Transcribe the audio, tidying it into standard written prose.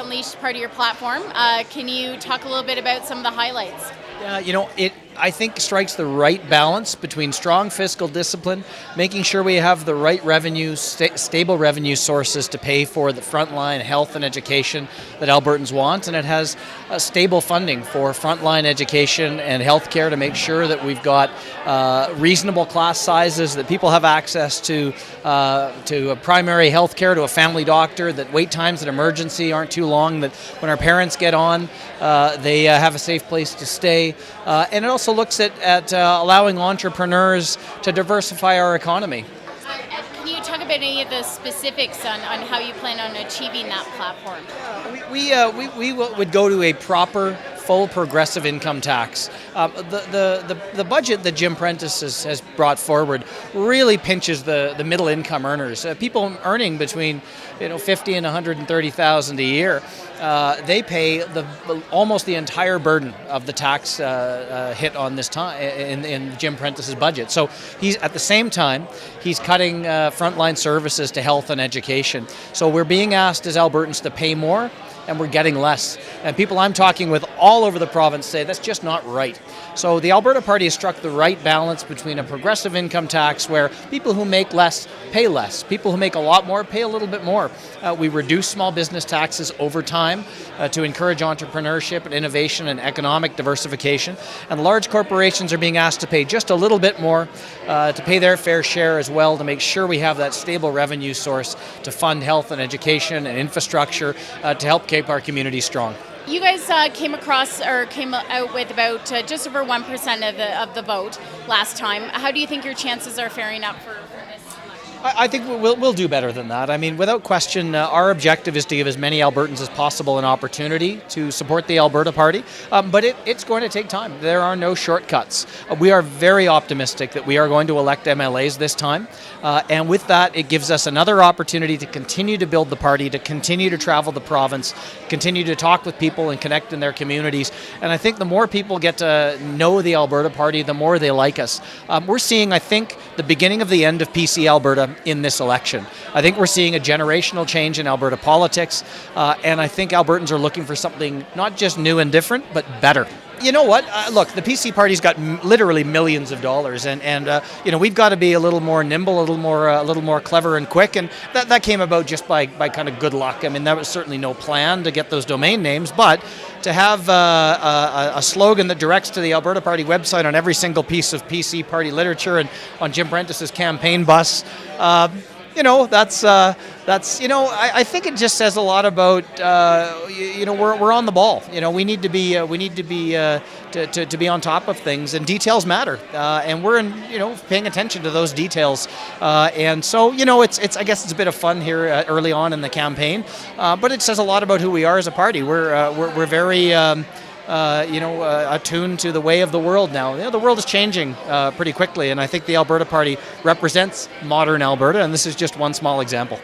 unleashed part of your platform. Can you talk a little bit about some of the highlights? It I think strikes the right balance between strong fiscal discipline, making sure we have the right revenue, stable revenue sources to pay for the frontline health and education that Albertans want, and it has stable funding for frontline education and healthcare to make sure that we've got reasonable class sizes, that people have access to a primary health care, to a family doctor, that wait times at emergency aren't too long, that when our parents get on, they have a safe place to stay, and it also looks at allowing entrepreneurs to diversify our economy. Can you talk about any of the specifics on how you plan on achieving that platform? We would go to a proper, full progressive income tax. The budget that Jim Prentice has brought forward really pinches the middle income earners. People earning between $50,000 and $130,000 a year. They pay almost the entire burden of the tax hit on this time in Jim Prentice's budget. So he's at the same time he's cutting frontline services to health and education. So we're being asked as Albertans to pay more, and we're getting less. And people I'm talking with all over the province say that's just not right. So the Alberta Party has struck the right balance between a progressive income tax where people who make less pay less. People who make a lot more pay a little bit more. We reduce small business taxes over time to encourage entrepreneurship and innovation and economic diversification. And large corporations are being asked to pay just a little bit more to pay their fair share as well, to make sure we have that stable revenue source to fund health and education and infrastructure to help keep our communities strong. You guys came out with about just over 1% of the vote last time. How do you think your chances are faring up for this election? I think we'll do better than that. I mean, without question, our objective is to give as many Albertans as possible an opportunity to support the Alberta Party, but it's going to take time. There are no shortcuts. We are very optimistic that we are going to elect MLAs this time, and with that, it gives us another opportunity to continue to build the party, to continue to travel the province, continue to talk with people and connect in their communities, and I think the more people get to know the Alberta Party, the more they like us. We're seeing, I think, the beginning of the end of PC Alberta in this election. I think we're seeing a generational change in Alberta politics, and I think Albertans are looking for something not just new and different, but better. You know what? Look, the PC Party's got literally millions of dollars, and we've got to be a little more nimble, a little more clever and quick, and that came about just by kind of good luck. I mean, there was certainly no plan to get those domain names, but to have a slogan that directs to the Alberta Party website on every single piece of PC Party literature and on Jim Prentice's campaign bus, I think it just says a lot about we're on the ball. We need to be to be on top of things, and details matter, and we're paying attention to those details, and so it's I guess it's a bit of fun here early on in the campaign, but it says a lot about who we are as a party. We're very attuned to the way of the world now. The world is changing pretty quickly, and I think the Alberta Party represents modern Alberta, and this is just one small example.